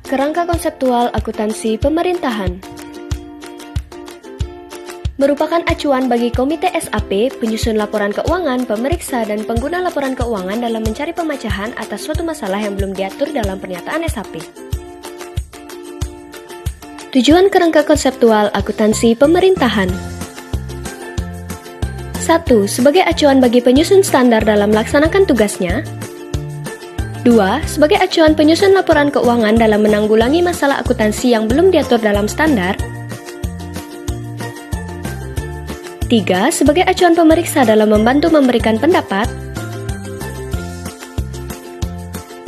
Kerangka konseptual akuntansi pemerintahan merupakan acuan bagi Komite SAP, penyusun laporan keuangan, pemeriksa, dan pengguna laporan keuangan dalam mencari pemecahan atas suatu masalah yang belum diatur dalam pernyataan SAP. Tujuan kerangka konseptual akuntansi pemerintahan: 1. Sebagai acuan bagi penyusun standar dalam melaksanakan tugasnya. 2. Sebagai acuan penyusun laporan keuangan dalam menanggulangi masalah akuntansi yang belum diatur dalam standar. 3. Sebagai acuan pemeriksa dalam membantu memberikan pendapat.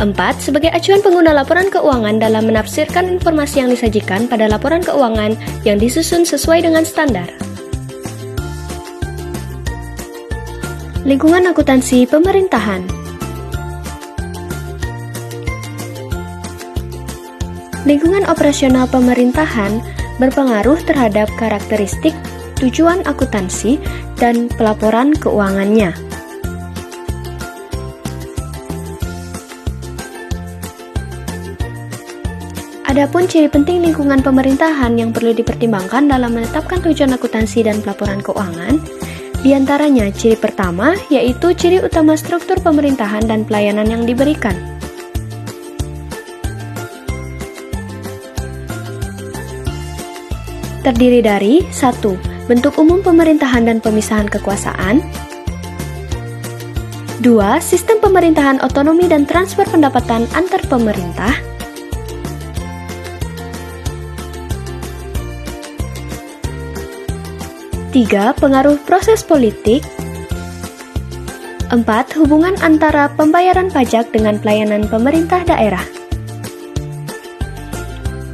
4. Sebagai acuan pengguna laporan keuangan dalam menafsirkan informasi yang disajikan pada laporan keuangan yang disusun sesuai dengan standar. Lingkungan akuntansi pemerintahan. Lingkungan operasional pemerintahan berpengaruh terhadap karakteristik, tujuan akuntansi, dan pelaporan keuangannya. Adapun ciri penting lingkungan pemerintahan yang perlu dipertimbangkan dalam menetapkan tujuan akuntansi dan pelaporan keuangan, diantaranya ciri pertama yaitu ciri utama struktur pemerintahan dan pelayanan yang diberikan. Terdiri dari 1. Bentuk umum pemerintahan dan pemisahan kekuasaan. 2. Sistem pemerintahan otonomi dan transfer pendapatan antar pemerintah. 3. Pengaruh proses politik. 4. Hubungan antara pembayaran pajak dengan pelayanan pemerintah daerah.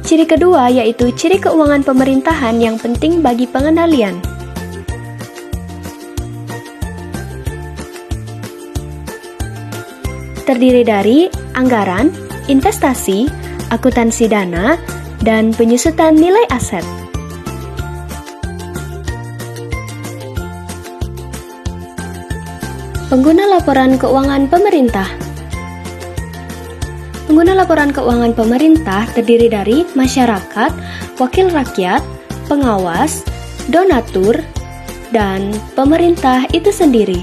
Ciri kedua yaitu ciri keuangan pemerintahan yang penting bagi pengendalian. Terdiri dari anggaran, investasi, akuntansi dana, dan penyusutan nilai aset. Pengguna laporan keuangan pemerintah. Pengguna laporan keuangan pemerintah terdiri dari masyarakat, wakil rakyat, pengawas, donatur, dan pemerintah itu sendiri.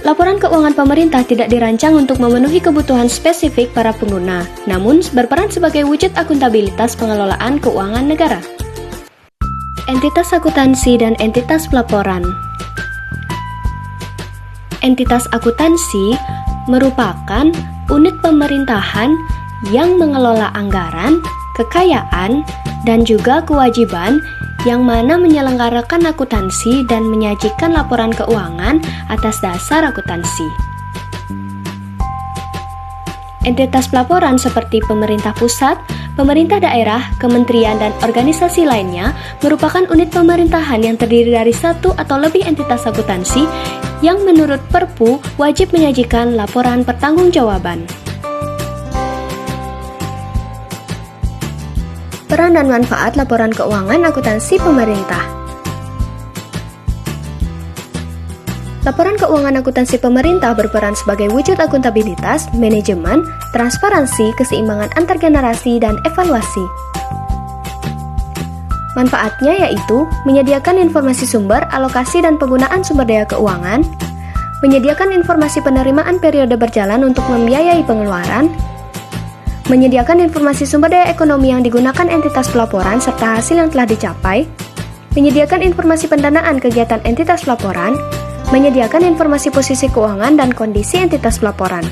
Laporan keuangan pemerintah tidak dirancang untuk memenuhi kebutuhan spesifik para pengguna, namun berperan sebagai wujud akuntabilitas pengelolaan keuangan negara. Entitas akuntansi dan entitas pelaporan. Entitas akuntansi merupakan unit pemerintahan yang mengelola anggaran, kekayaan, dan juga kewajiban yang mana menyelenggarakan akuntansi dan menyajikan laporan keuangan atas dasar akuntansi. Entitas pelaporan seperti pemerintah pusat, pemerintah daerah, kementerian, dan organisasi lainnya merupakan unit pemerintahan yang terdiri dari satu atau lebih entitas akuntansi yang menurut Perpu wajib menyajikan laporan pertanggungjawaban. Peran dan manfaat laporan keuangan akuntansi pemerintah. Laporan keuangan akuntansi pemerintah berperan sebagai wujud akuntabilitas, manajemen, transparansi, keseimbangan antar generasi, dan evaluasi. Manfaatnya yaitu menyediakan informasi sumber, alokasi, dan penggunaan sumber daya keuangan, menyediakan informasi penerimaan periode berjalan untuk membiayai pengeluaran, menyediakan informasi sumber daya ekonomi yang digunakan entitas pelaporan serta hasil yang telah dicapai, menyediakan informasi pendanaan kegiatan entitas pelaporan, menyediakan informasi posisi keuangan dan kondisi entitas pelaporan.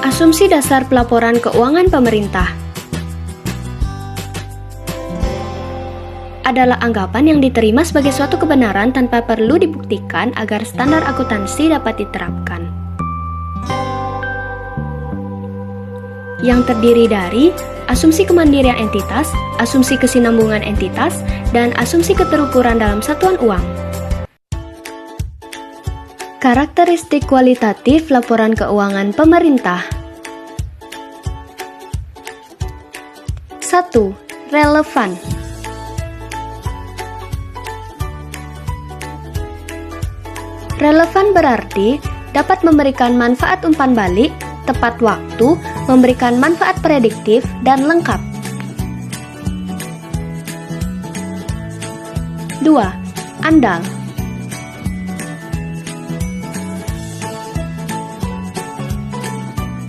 Asumsi dasar pelaporan keuangan pemerintah adalah anggapan yang diterima sebagai suatu kebenaran tanpa perlu dibuktikan agar standar akuntansi dapat diterapkan. Yang terdiri dari asumsi kemandirian entitas, asumsi kesinambungan entitas, dan asumsi keterukuran dalam satuan uang. Karakteristik kualitatif laporan keuangan pemerintah. 1. Relevan. Relevan berarti dapat memberikan manfaat umpan balik, tepat waktu, memberikan manfaat prediktif, dan lengkap. 2. Andal.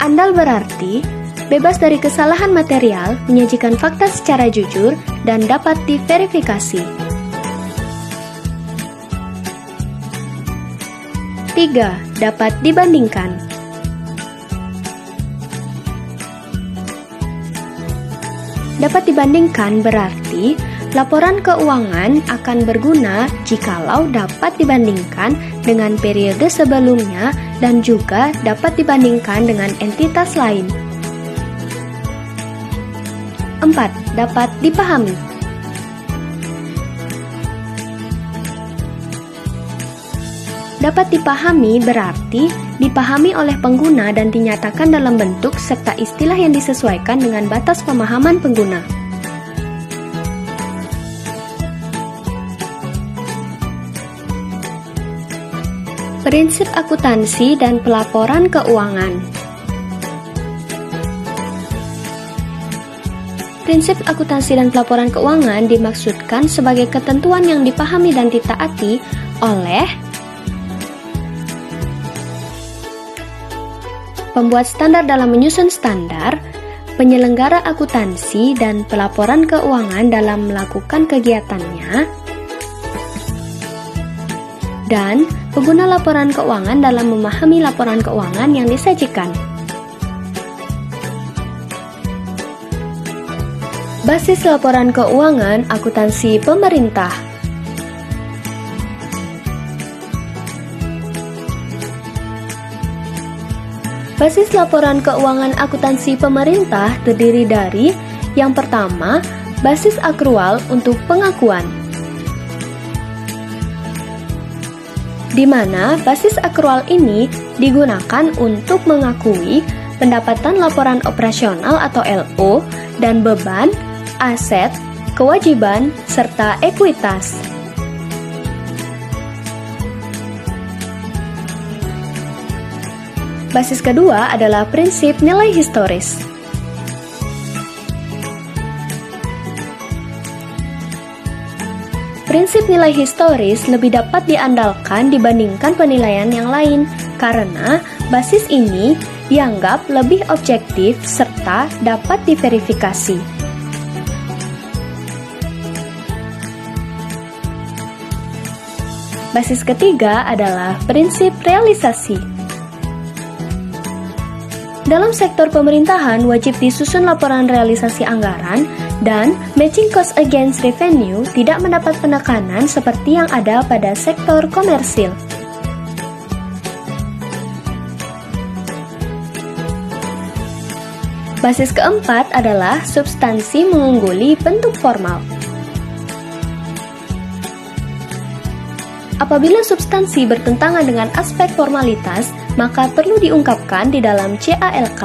Andal berarti bebas dari kesalahan material, menyajikan fakta secara jujur, dan dapat diverifikasi. 3. Dapat dibandingkan. Dapat dibandingkan berarti laporan keuangan akan berguna jikalau dapat dibandingkan dengan periode sebelumnya dan juga dapat dibandingkan dengan entitas lain. 4. Dapat dipahami. Dapat dipahami berarti dipahami oleh pengguna dan dinyatakan dalam bentuk serta istilah yang disesuaikan dengan batas pemahaman pengguna. Prinsip akuntansi dan pelaporan keuangan. Prinsip akuntansi dan pelaporan keuangan dimaksudkan sebagai ketentuan yang dipahami dan ditaati oleh pembuat standar dalam menyusun standar, penyelenggara akuntansi dan pelaporan keuangan dalam melakukan kegiatannya, dan pengguna laporan keuangan dalam memahami laporan keuangan yang disajikan. Basis laporan keuangan akuntansi pemerintah. Basis laporan keuangan akuntansi pemerintah terdiri dari yang pertama, basis akrual untuk pengakuan, di mana basis akrual ini digunakan untuk mengakui pendapatan laporan operasional atau LO dan beban, aset, kewajiban, serta ekuitas. Basis kedua adalah prinsip nilai historis. Prinsip nilai historis lebih dapat diandalkan dibandingkan penilaian yang lain karena basis ini dianggap lebih objektif serta dapat diverifikasi. Basis ketiga adalah prinsip realisasi. Dalam sektor pemerintahan wajib disusun laporan realisasi anggaran dan matching cost against revenue tidak mendapat penekanan seperti yang ada pada sektor komersil. Basis keempat adalah substansi mengungguli bentuk formal. Apabila substansi bertentangan dengan aspek formalitas, maka perlu diungkapkan di dalam CALK.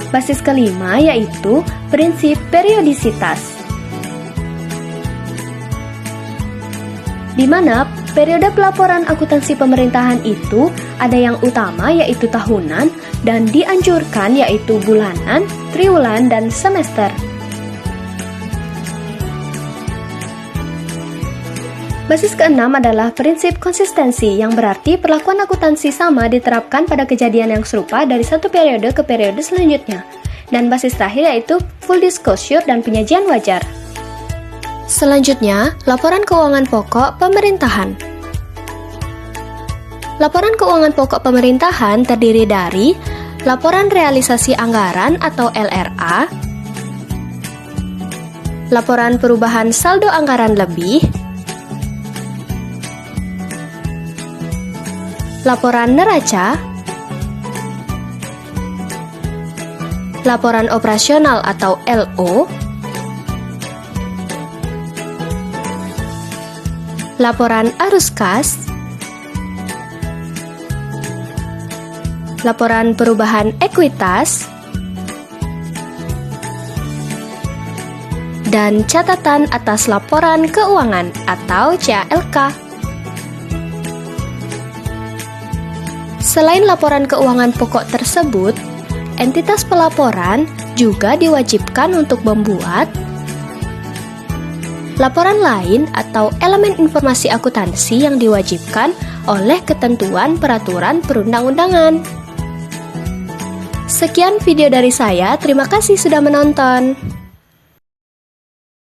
Basis kelima yaitu prinsip periodisitas, di mana periode pelaporan akuntansi pemerintahan itu ada yang utama yaitu tahunan dan dianjurkan yaitu bulanan, triwulan, dan semester. Basis keenam adalah prinsip konsistensi yang berarti perlakuan akuntansi sama diterapkan pada kejadian yang serupa dari satu periode ke periode selanjutnya. Dan basis terakhir yaitu full disclosure dan penyajian wajar. Selanjutnya, laporan keuangan pokok pemerintahan. Laporan keuangan pokok pemerintahan terdiri dari laporan realisasi anggaran atau LRA, laporan perubahan saldo anggaran lebih, laporan neraca, laporan operasional atau LO, laporan arus kas, laporan perubahan ekuitas, dan catatan atas laporan keuangan atau CALK. Selain laporan keuangan pokok tersebut, entitas pelaporan juga diwajibkan untuk membuat laporan lain atau elemen informasi akuntansi yang diwajibkan oleh ketentuan peraturan perundang-undangan. Sekian video dari saya, terima kasih sudah menonton.